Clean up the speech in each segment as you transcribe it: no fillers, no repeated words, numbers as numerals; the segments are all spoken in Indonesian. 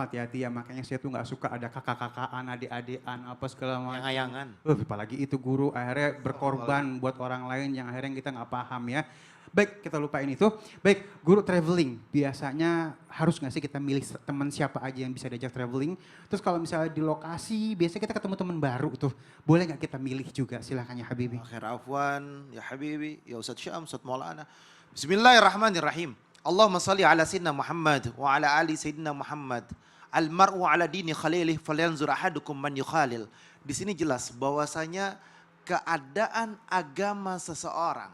hati-hati ya, makanya saya tuh nggak suka ada kakak-kakaan, adik-adikan, apa segala macam. Yang ayangan. Apalagi itu guru akhirnya berkorban buat orang lain yang akhirnya kita nggak paham ya. Baik, kita lupain itu. Baik, guru traveling, biasanya harus nggak sih kita milih teman siapa aja yang bisa diajak traveling? Terus kalau misalnya di lokasi, biasanya kita ketemu teman baru tuh. Boleh nggak kita milih juga? Silakan ya Habibi. Akhir afwan, ya Habibi, ya Ustadz Syam, Ustadz Maulana. Bismillahirrahmanirrahim. Allahumma salli ala Sayyidina Muhammad wa ala ali Sayyidina Muhammad. Al-mar'u ala dini khalilih falyanzur ahadukum man yukhalil. Di sini jelas bahwasanya keadaan agama seseorang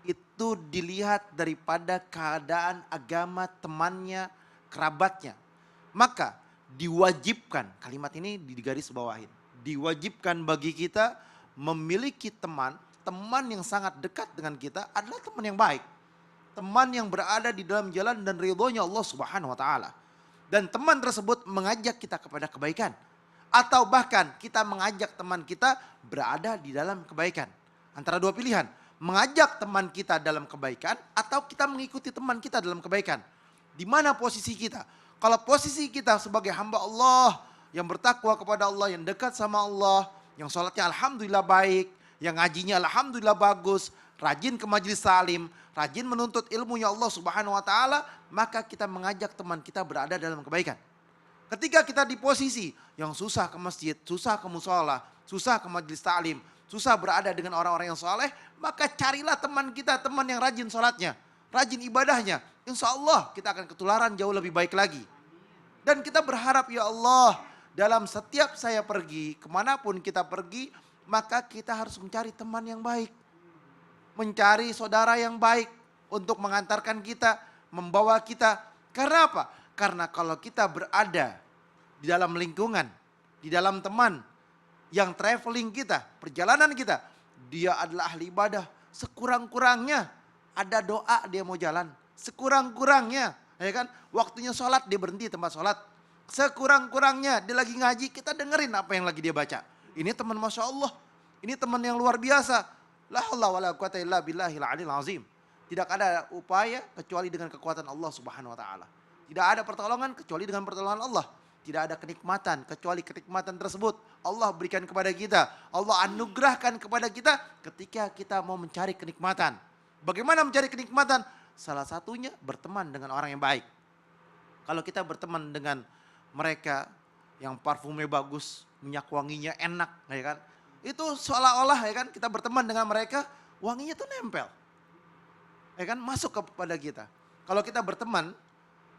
itu dilihat daripada keadaan agama temannya, kerabatnya. Maka diwajibkan, kalimat ini digaris bawahin. Diwajibkan bagi kita memiliki teman yang sangat dekat dengan kita adalah teman yang baik. Teman yang berada di dalam jalan dan ridhonya Allah Subhanahu wa taala. Dan teman tersebut mengajak kita kepada kebaikan. Atau bahkan kita mengajak teman kita berada di dalam kebaikan. Antara dua pilihan, mengajak teman kita dalam kebaikan atau kita mengikuti teman kita dalam kebaikan. Di mana posisi kita? Kalau posisi kita sebagai hamba Allah yang bertakwa kepada Allah, yang dekat sama Allah, yang sholatnya alhamdulillah baik, yang ngajinya alhamdulillah bagus, rajin ke majelis salim, rajin menuntut ilmunya Allah Subhanahu wa taala, maka kita mengajak teman kita berada dalam kebaikan. Ketika kita di posisi yang susah ke masjid, susah ke musola, susah ke majelis taklim, susah berada dengan orang-orang yang soleh, maka carilah teman kita, teman yang rajin sholatnya, rajin ibadahnya. Insya Allah kita akan ketularan jauh lebih baik lagi. Dan kita berharap ya Allah, dalam setiap saya pergi, kemanapun kita pergi, maka kita harus mencari teman yang baik. Mencari saudara yang baik untuk mengantarkan kita, membawa kita. Karena apa? Karena kalau kita berada di dalam lingkungan, di dalam teman yang traveling kita, perjalanan kita, dia adalah ahli ibadah. Sekurang-kurangnya ada doa dia mau jalan. Sekurang-kurangnya, ya kan? Waktunya sholat dia berhenti tempat sholat. Sekurang-kurangnya dia lagi ngaji, kita dengerin apa yang lagi dia baca. Ini teman Masya Allah, ini teman yang luar biasa. La haula wala quwata illa billahil aliyil azim. Tidak ada upaya kecuali dengan kekuatan Allah Subhanahu wa taala. Tidak ada pertolongan kecuali dengan pertolongan Allah. Tidak ada kenikmatan kecuali kenikmatan tersebut Allah berikan kepada kita. Allah anugerahkan kepada kita ketika kita mau mencari kenikmatan. Bagaimana mencari kenikmatan? Salah satunya berteman dengan orang yang baik. Kalau kita berteman dengan mereka yang parfumnya bagus, minyak wanginya enak, ya kan? Itu seolah-olah ya kan kita berteman dengan mereka, wanginya tuh nempel. Ya kan masuk kepada kita. Kalau kita berteman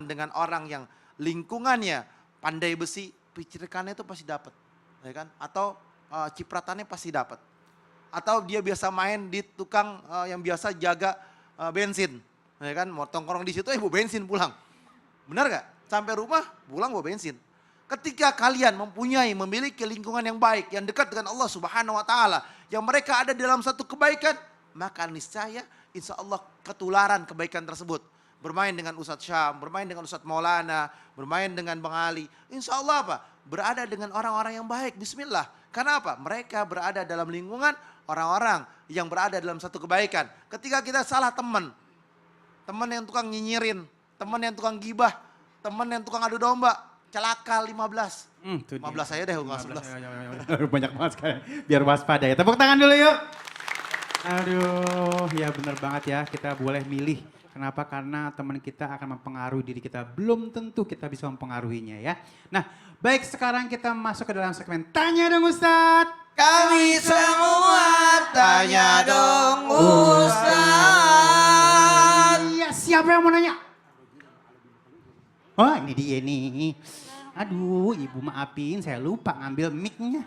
dengan orang yang lingkungannya pandai besi, picirkannya itu pasti dapat. Ya kan? Atau cipratannya pasti dapat. Atau dia biasa main di tukang yang biasa jaga bensin. Ya kan? Mau tongkrong di situ bawa bensin pulang. Benar gak? Sampai rumah pulang bawa bensin. Ketika kalian memiliki lingkungan yang baik, yang dekat dengan Allah Subhanahu wa taala, yang mereka ada dalam satu kebaikan, maka niscaya insya Allah ketularan kebaikan tersebut. Bermain dengan Ustadz Syam, bermain dengan Ustadz Maulana, bermain dengan Bang Ali. Insya Allah apa? Berada dengan orang-orang yang baik, bismillah. Karena apa? Mereka berada dalam lingkungan orang-orang yang berada dalam satu kebaikan. Ketika kita salah teman yang tukang nyinyirin, teman yang tukang gibah, teman yang tukang adu domba, celaka 15. 15 saya deh, 11. Banyak banget sekarang. Biar waspada ya. Tepuk tangan dulu yuk. Aduh, ya benar banget ya. Kita boleh milih. Kenapa? Karena teman kita akan mempengaruhi diri kita. Belum tentu kita bisa mempengaruhinya ya. Nah, baik sekarang kita masuk ke dalam segmen Tanya Dong Ustadz. Kami semua tanya dong Ustadz. Iya, siapa yang mau nanya? Oh ini dia nih. Aduh ibu maafin saya lupa ngambil mic-nya.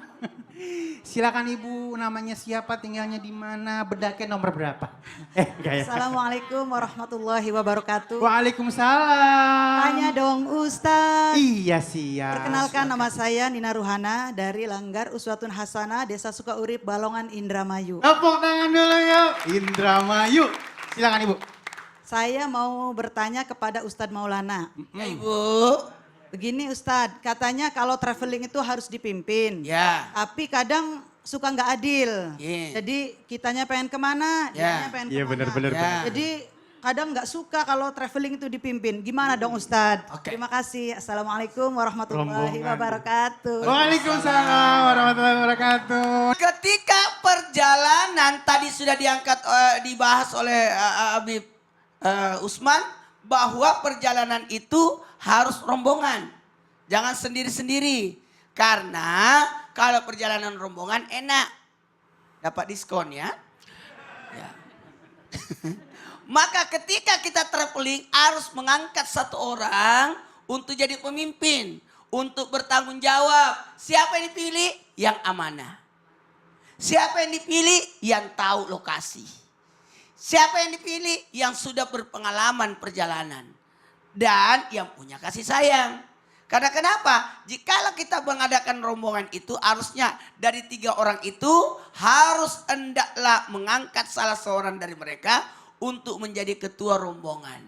Silakan ibu, namanya siapa, tinggalnya di mana, bedaknya nomor berapa? Gaya. Assalamualaikum warahmatullahi wabarakatuh. Waalaikumsalam. Tanya dong Ustadz. Iya siap. Perkenalkan nama saya Nina Ruhana dari Langgar Uswatun Hasanah, Desa Sukaurip, Balongan, Indramayu. Tepuk tangan dulu yuk. Indramayu. Silakan ibu. Saya mau bertanya kepada Ustadz Maulana. Ya Ibu. Begini Ustadz, katanya kalau traveling itu harus dipimpin. Ya. Tapi kadang suka nggak adil. Yeah. Jadi kitanya pengen kemana, Yeah. dianya pengen Iya kemana. benar-benar. Ya. Jadi kadang nggak suka kalau traveling itu dipimpin. Gimana dong Ustadz? Oke. Terima kasih. Assalamualaikum warahmatullahi Rombongan. wabarakatuh. Waalaikumsalam warahmatullahi wabarakatuh. Ketika perjalanan tadi sudah dibahas oleh Habib Usman bahwa perjalanan itu harus rombongan. Jangan sendiri-sendiri. Karena kalau perjalanan rombongan enak. Dapat diskon ya. Ya. Maka ketika kita traveling harus mengangkat satu orang untuk jadi pemimpin. Untuk bertanggung jawab. Siapa yang dipilih? Yang amanah. Siapa yang dipilih? Yang tahu lokasi. Siapa yang dipilih? Yang sudah berpengalaman perjalanan. Dan yang punya kasih sayang. Karena kenapa? Jikalau kita mengadakan rombongan itu harusnya dari 3 orang itu harus hendaklah mengangkat salah seorang dari mereka untuk menjadi ketua rombongan.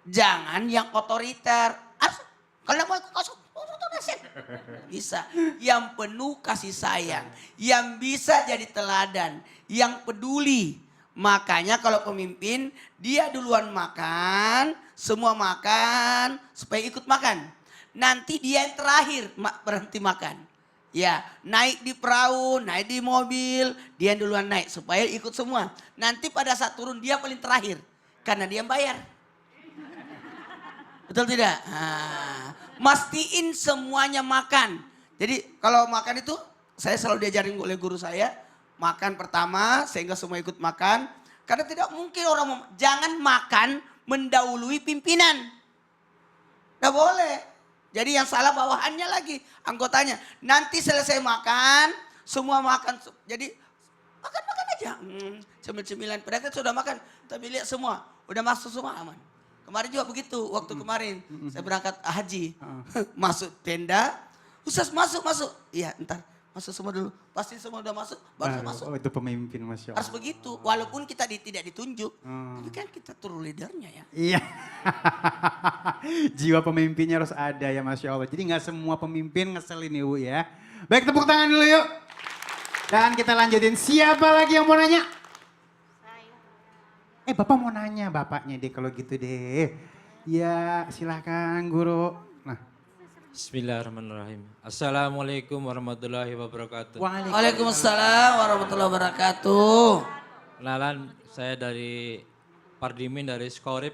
Jangan yang otoriter. Kalau mau bisa. Yang penuh kasih sayang. Yang bisa jadi teladan. Yang peduli. Makanya kalau pemimpin dia duluan makan. Semua makan supaya ikut makan. Nanti dia yang terakhir berhenti makan. Ya, naik di perahu, naik di mobil, dia yang duluan naik supaya ikut semua. Nanti pada saat turun dia paling terakhir karena dia yang bayar. Betul tidak? Nah, mastiin semuanya makan. Jadi kalau makan itu saya selalu diajarin oleh guru saya, makan pertama sehingga semua ikut makan. Karena tidak mungkin orang jangan makan mendahului pimpinan. Tidak boleh. Jadi yang salah bawahannya lagi, anggotanya. Nanti selesai makan, semua makan. Jadi makan-makan aja. Cemil-cemilan, padahal kan sudah makan. Tapi lihat semua, udah masuk semua aman. Kemarin juga begitu, waktu kemarin saya berangkat haji. Masuk tenda, Ustaz masuk. Iya ntar, masuk semua dulu. Pasti semua udah masuk, baru masuk. Oh itu pemimpin Masya Allah. Harus begitu, walaupun kita tidak ditunjuk. Tapi kan kita turun leadernya ya. Iya. Jiwa pemimpinnya harus ada ya Masya Allah. Jadi nggak semua pemimpin ngeselin Ibu ya. Baik tepuk tangan dulu yuk. Dan kita lanjutin. Siapa lagi yang mau nanya? Bapak mau nanya bapaknya deh kalau gitu deh. Ya silakan guru. Nah. Bismillahirrahmanirrahim. Assalamualaikum warahmatullahi wabarakatuh. Waalaikumsalam warahmatullahi wabarakatuh. Kenalan, saya dari Pardimin dari Skorip,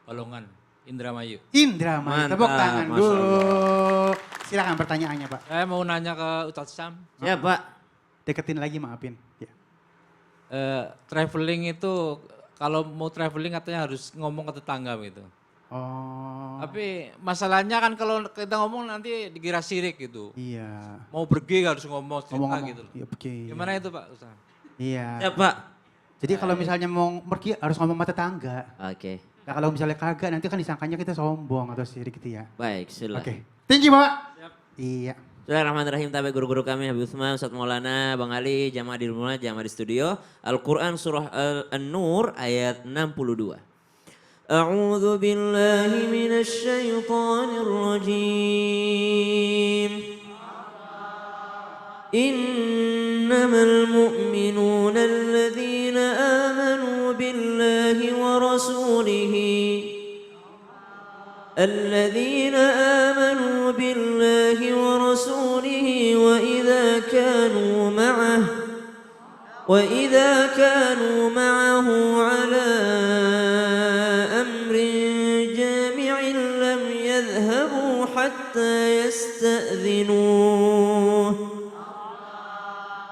Balongan, Indramayu. Indramayu. Tepuk tangan Masya dulu. Silakan pertanyaannya Pak. Saya mau nanya ke Ustadz Sam. Ya Pak. Deketin lagi maafin. Ya. Traveling itu kalau mau traveling katanya harus ngomong ke tetangga gitu. Oh. Tapi masalahnya kan kalau kita ngomong nanti dikira sirik gitu. Iya. Mau pergi harus ngomong cerita Ngomong-ngomong. gitu. Iya, oke. Gimana itu Pak Ustadz? Iya. Ya Pak. Jadi kalau misalnya mau pergi harus ngomong sama tetangga. Oke. Nah kalau misalnya kagak nanti kan disangkanya kita sombong atau sirik gitu ya. Baik, silakan. Oke. Thank you Bapak. Iya. Bismillahirrahmanirrahim. Tapi guru-guru kami Habib Usman, Ustadz Maulana, Bang Ali, jamaah di rumah, jamaah di studio. Al-Quran surah An-Nur ayat 62. أعوذ بالله من الشيطان الرجيم إنما المؤمنون الذين آمنوا بالله ورسوله وإذا كانوا معه على أمر جامع لم يذهبوا حتى يستأذنوه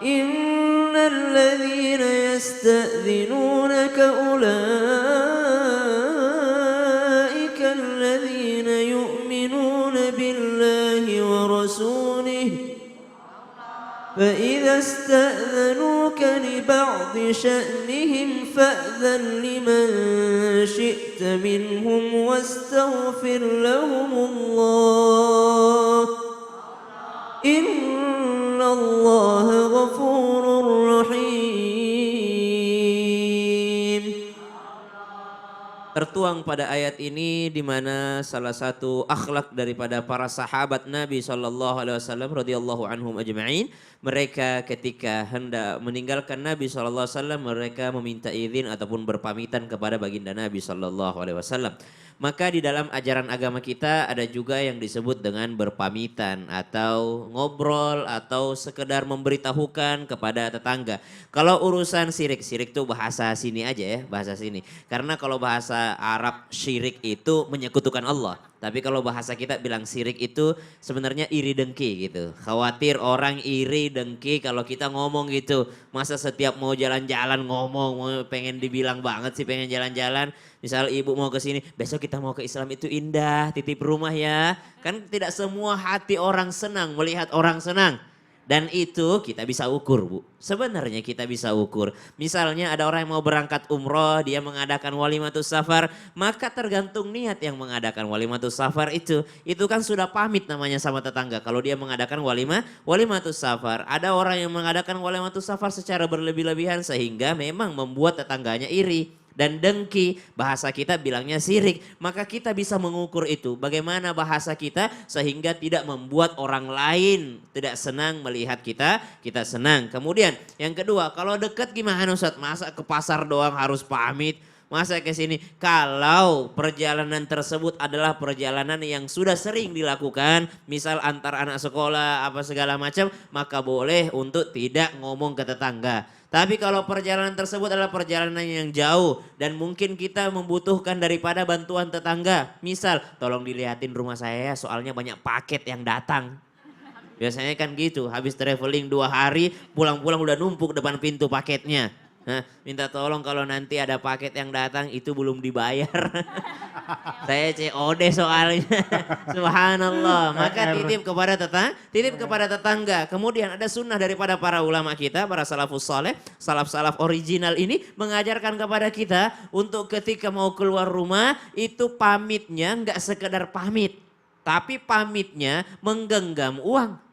إن الذين يستأذنونك أولئك الذين يؤمنون بالله ورسوله فإذا استأذنوك لبعض شأنهم فأذن لمن شئت منهم واستغفر لهم الله إن الله غفور رحيم. tertuang pada ayat ini di mana salah satu akhlak daripada para sahabat Nabi SAW radhiyallahu anhum ajma'in, mereka ketika hendak meninggalkan Nabi SAW mereka meminta izin ataupun berpamitan kepada baginda Nabi SAW. Maka di dalam ajaran agama kita ada juga yang disebut dengan berpamitan atau ngobrol atau sekedar memberitahukan kepada tetangga. Kalau urusan syirik, syirik itu bahasa sini aja ya, bahasa sini. Karena kalau bahasa Arab syirik itu menyekutukan Allah. Tapi kalau bahasa kita bilang syirik itu sebenarnya iri dengki gitu. Khawatir orang iri dengki kalau kita ngomong gitu. Masa setiap mau jalan-jalan ngomong, mau pengen dibilang banget sih pengen jalan-jalan. Misal ibu mau ke sini, besok kita mau ke Islam itu indah, titip rumah ya. Kan tidak semua hati orang senang melihat orang senang. Dan itu kita bisa ukur Bu. Sebenarnya kita bisa ukur. Misalnya ada orang yang mau berangkat umroh, dia mengadakan walimatus safar. Maka tergantung niat yang mengadakan walimatus safar itu. Itu kan sudah pamit namanya sama tetangga. Kalau dia mengadakan walimatus safar. Ada orang yang mengadakan walimatus safar secara berlebih-lebihan sehingga memang membuat tetangganya iri. Dan dengki, bahasa kita bilangnya syirik. Maka kita bisa mengukur itu. Bagaimana bahasa kita sehingga tidak membuat orang lain tidak senang melihat kita senang. Kemudian yang kedua, kalau dekat gimana Ustaz? Masa ke pasar doang harus pamit? Masa ke sini? Kalau perjalanan tersebut adalah perjalanan yang sudah sering dilakukan, misal antar anak sekolah apa segala macam, maka boleh untuk tidak ngomong ke tetangga. Tapi kalau perjalanan tersebut adalah perjalanan yang jauh dan mungkin kita membutuhkan daripada bantuan tetangga. Misal, tolong dilihatin rumah saya soalnya banyak paket yang datang. Biasanya kan gitu, habis traveling 2 hari, pulang-pulang udah numpuk depan pintu paketnya. Nah, minta tolong kalau nanti ada paket yang datang itu belum dibayar. Saya COD soalnya. Subhanallah. Maka titip kepada tetangga. Kemudian ada sunnah daripada para ulama kita, para salafus saleh, salaf-salaf original ini mengajarkan kepada kita untuk ketika mau keluar rumah itu pamitnya enggak sekedar pamit. Tapi pamitnya menggenggam uang.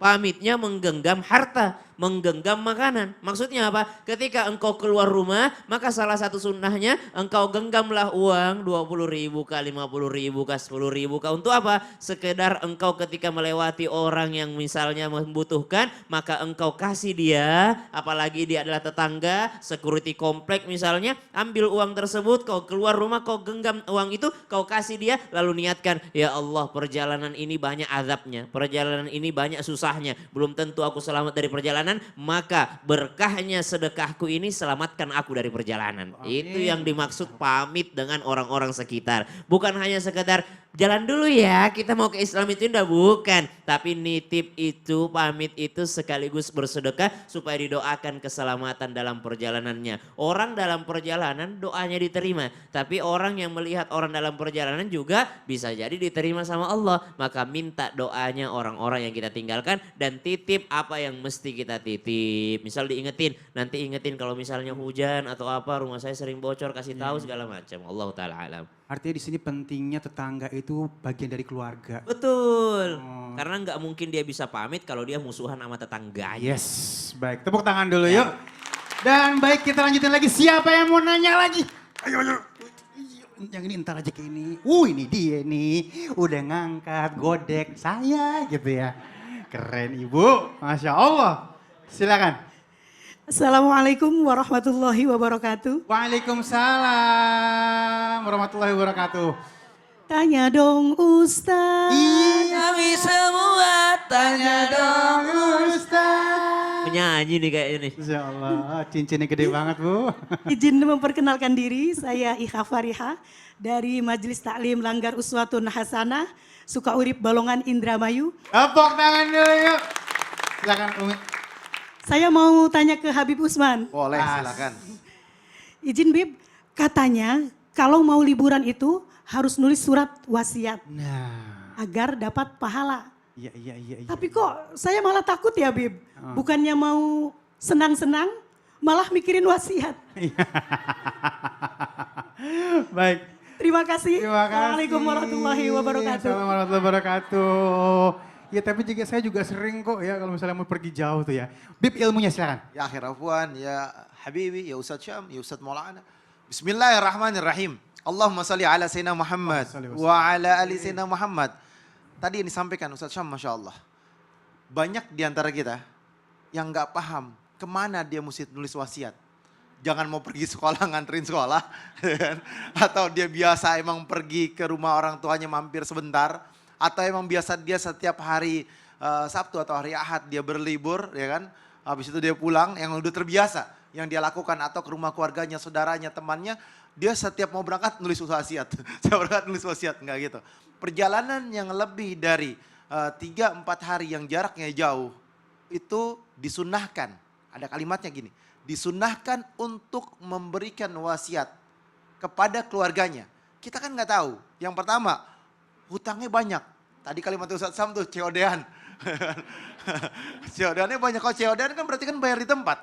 Pamitnya menggenggam harta, menggenggam makanan. Maksudnya apa? Ketika engkau keluar rumah, maka salah satu sunnahnya engkau genggamlah uang 20.000 kah, 50.000 kah, 10.000 kah. Untuk apa? Sekedar engkau ketika melewati orang yang misalnya membutuhkan, maka engkau kasih dia, apalagi dia adalah tetangga, security komplek misalnya, ambil uang tersebut, kau keluar rumah, kau genggam uang itu, kau kasih dia, lalu niatkan, ya Allah perjalanan ini banyak azabnya, perjalanan ini banyak susahnya, belum tentu aku selamat dari perjalanan, maka berkahnya sedekahku ini selamatkan aku dari perjalanan. Amin. Itu yang dimaksud pamit dengan orang-orang sekitar. Bukan hanya sekedar jalan dulu ya, kita mau ke Islam itu enggak, bukan. Tapi nitip itu, pamit itu sekaligus bersedekah supaya didoakan keselamatan dalam perjalanannya. Orang dalam perjalanan doanya diterima. Tapi orang yang melihat orang dalam perjalanan juga bisa jadi diterima sama Allah. Maka minta doanya orang-orang yang kita tinggalkan dan titip apa yang mesti kita titip. Misal diingetin, nanti ingetin kalau misalnya hujan atau apa rumah saya sering bocor, kasih tahu segala macam. Allah taala alam. Artinya di sini pentingnya tetangga itu bagian dari keluarga. Betul. Karena nggak mungkin dia bisa pamit kalau dia musuhan sama tetangganya. Yes, baik. Tepuk tangan dulu yuk. Dan baik kita lanjutin lagi. Siapa yang mau nanya lagi? Ayo. Yang ini entar aja ke ini. Ini dia nih. Udah ngangkat, godek saya gitu ya. Keren Ibu. Masya Allah. Silakan. Assalamualaikum warahmatullahi wabarakatuh. Waalaikumsalam warahmatullahi wabarakatuh. Tanya dong Ustaz. Kami semua tanya dong. Ustaz. Penyanyi nih kayaknya nih. Masya Allah, cincinnya gede banget Bu. Izin memperkenalkan diri, saya Iha Fariha dari Majelis Taklim Langgar Uswatun Hasanah, Sukaurip Balongan Indramayu. Tepuk tangan dulu yuk. Silakan Umi. Saya mau tanya ke Habib Usman. Boleh, silakan. Izin Bib, katanya kalau mau liburan itu harus nulis surat wasiat Nah. agar dapat pahala. Iya. Tapi kok saya malah takut ya Bib. Bukannya mau senang-senang, malah mikirin wasiat. Baik. Terima kasih. Terima kasih. Assalamualaikum warahmatullahi wabarakatuh. Assalamualaikum warahmatullahi wabarakatuh. Ya tapi juga saya juga sering kok ya kalau misalnya mau pergi jauh tuh ya. Bib ilmunya silakan. Ya akhir afwan, ya Habibi, ya Ustaz Syam, ya Ustaz Maulana. Bismillahirrahmanirrahim. Allahumma salli ala Sayyidina Muhammad Allahumma salli wa ala ali Sayyidina Muhammad. Tadi yang disampaikan Ustaz Syam, Masya Allah. Banyak di antara kita yang nggak paham kemana dia mesti nulis wasiat. Jangan mau pergi sekolah, nganterin sekolah. Atau dia biasa emang pergi ke rumah orang tuanya mampir sebentar. Atau emang biasa dia setiap hari Sabtu atau hari Ahad dia berlibur, ya kan. Habis itu dia pulang, yang udah terbiasa. Yang dia lakukan atau ke rumah keluarganya, saudaranya, temannya. Dia setiap mau berangkat nulis wasiat. Saya berangkat nulis wasiat, enggak gitu. Perjalanan yang lebih dari 3-4 hari yang jaraknya jauh. Itu disunnahkan. Ada kalimatnya gini. Disunahkan untuk memberikan wasiat kepada keluarganya. Kita kan nggak tahu. Yang pertama, hutangnya banyak. Tadi kalimat Ustaz Sam tuh, COD-an. COD-annya banyak. Kalau COD-an kan berarti kan bayar di tempat.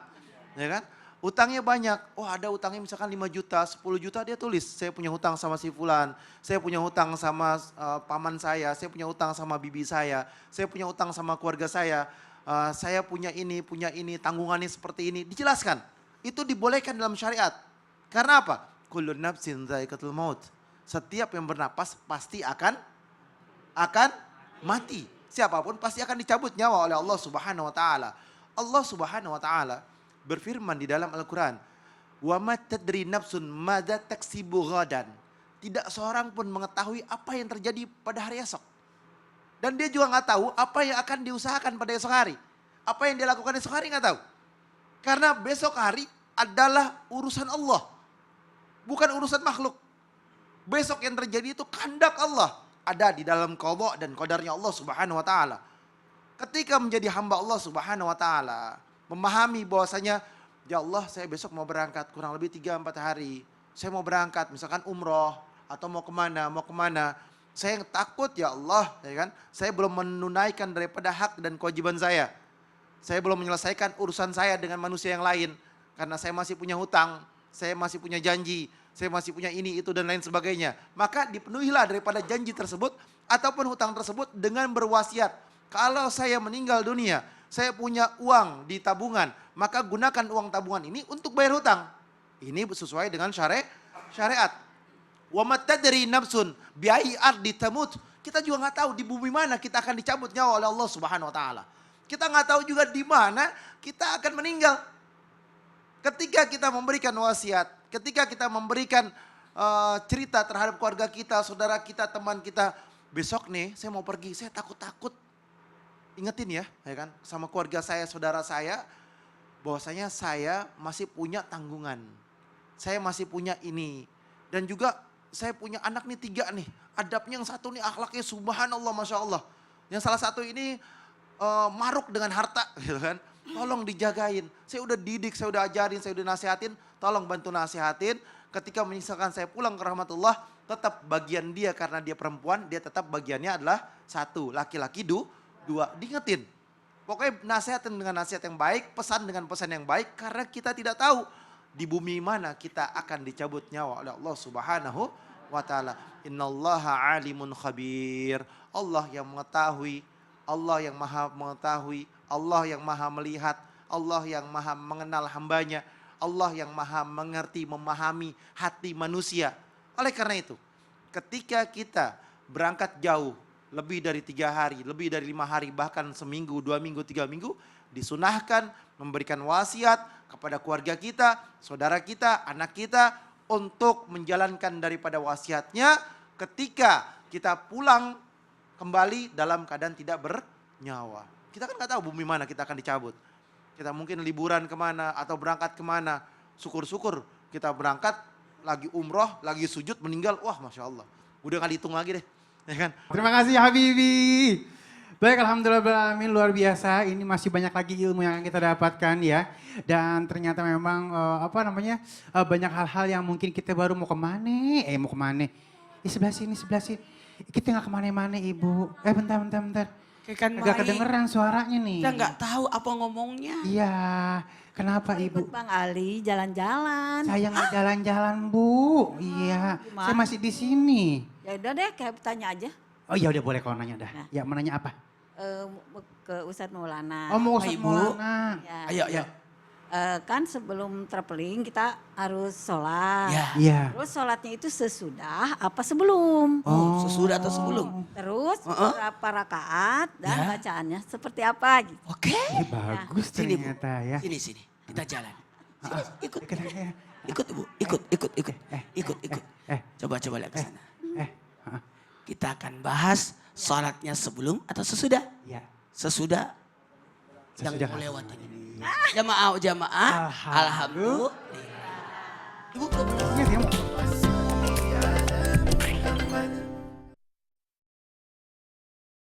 Ya kan? Hutangnya banyak. Oh ada hutangnya misalkan 5 juta, 10 juta dia tulis. Saya punya hutang sama si fulan. Saya punya hutang sama paman saya punya hutang sama bibi saya punya hutang sama keluarga saya punya ini, tanggungannya seperti ini. Dijelaskan. Itu dibolehkan dalam syariat. Karena apa? Kullu nafsin dha'iqatul maut. Setiap yang bernapas pasti akan mati. Siapapun pasti akan dicabut nyawa oleh Allah Subhanahu wa taala. Allah Subhanahu wa taala berfirman di dalam Al-Qur'an, "Wa ma tadri nafsun madza taksibu ghadan." Tidak seorang pun mengetahui apa yang terjadi pada hari esok. Dan dia juga nggak tahu apa yang akan diusahakan pada esok hari. Apa yang dia lakukan esok hari nggak tahu. Karena besok hari adalah urusan Allah. Bukan urusan makhluk. Besok yang terjadi itu kehendak Allah. Ada di dalam qadha dan qadarnya Allah Subhanahu wa taala. Ketika menjadi hamba Allah Subhanahu wa taala, memahami bahwasanya ya Allah saya besok mau berangkat kurang lebih 3-4 hari. Saya mau berangkat misalkan umroh atau mau kemana. Saya takut ya Allah, ya kan? Saya belum menunaikan daripada hak dan kewajiban saya. Saya belum menyelesaikan urusan saya dengan manusia yang lain. Karena saya masih punya hutang, saya masih punya janji, saya masih punya ini, itu dan lain sebagainya. Maka dipenuhilah daripada janji tersebut ataupun hutang tersebut dengan berwasiat. Kalau saya meninggal dunia, saya punya uang di tabungan, maka gunakan uang tabungan ini untuk bayar hutang. Ini sesuai dengan syariat. Wa ma tadri nafsun bi ayyi ardi tamut. Kita juga nggak tahu di bumi mana kita akan dicabut nyawa oleh Allah Subhanahu wa taala. Kita nggak tahu juga di mana kita akan meninggal. Ketika kita memberikan wasiat, ketika kita memberikan cerita terhadap keluarga kita, saudara kita, teman kita, besok nih saya mau pergi, saya takut-takut. Ingetin ya kan, sama keluarga saya, saudara saya, bahwasanya saya masih punya tanggungan. Saya masih punya ini. Dan juga saya punya anak nih 3 nih. Adabnya yang satu nih akhlaknya subhanallah Masya Allah. Yang salah satu ini maruk dengan harta gitu kan. Tolong dijagain. Saya udah didik, saya udah ajarin, saya udah nasihatin. Tolong bantu nasihatin. Ketika misalkan saya pulang ke rahmatullah, tetap bagian dia karena dia perempuan, dia tetap bagiannya adalah 1. Laki-laki 2. Diingetin. Pokoknya nasihatin dengan nasihat yang baik, pesan dengan pesan yang baik. Karena kita tidak tahu di bumi mana kita akan dicabut nyawa oleh Allah Subhanahu wa taala. Innallaha alimun khabir. Allah yang mengetahui, Allah yang maha mengetahui, Allah yang maha melihat, Allah yang maha mengenal hambanya, Allah yang maha mengerti, memahami hati manusia. Oleh karena itu, ketika kita berangkat jauh, lebih dari 3 hari, lebih dari 5 hari, bahkan seminggu, 2 minggu, 3 minggu, disunahkan memberikan wasiat kepada keluarga kita, saudara kita, anak kita untuk menjalankan daripada wasiatnya ketika kita pulang kembali dalam keadaan tidak bernyawa. Kita kan nggak tahu bumi mana kita akan dicabut. Kita mungkin liburan kemana atau berangkat kemana. Syukur-syukur kita berangkat lagi umroh, lagi sujud meninggal. Wah Masya Allah. Udah nggak dihitung lagi deh. Ya kan? Terima kasih Habibi. Baik, alhamdulillah luar biasa. Ini masih banyak lagi ilmu yang kita dapatkan ya. Dan ternyata memang banyak hal-hal yang mungkin kita baru mau kemana. Sebelah sini. Kita nggak kemana-mana Ibu. Bentar. Kan Agak kedengeran suaranya nih. Kita nggak tahu apa ngomongnya. Iya, kenapa Ibu? Bang Ali jalan-jalan. Saya nggak jalan-jalan Bu. Iya, gimana? saya masih di sini. Ya udah deh, kayak tanya aja. Oh iya udah boleh kalau nanya dah. Nah. Ya mau nanya apa? Ke Ustadz Maulana. Oh mau Pak Ustadz Ibu. Maulana. Ya. Ayo. kan sebelum traveling kita harus sholat. Ya. Iya. Terus sholatnya itu sesudah apa sebelum? Oh, sesudah atau sebelum? Terus Heeh. berapa rakaat dan Ya. bacaannya seperti apa gitu. Oke. Ih, bagus Sini Bu, ternyata ya. sini, kita jalan. Ikut, Eh, ikut Ibu, ikut. Coba lihat ke sana. Kita akan bahas sholatnya sebelum atau sesudah? Ya. Sesudah yang Sesudah. melewati ini. Jamaah, alhamdulillah. Ibu, Iya, dia mau.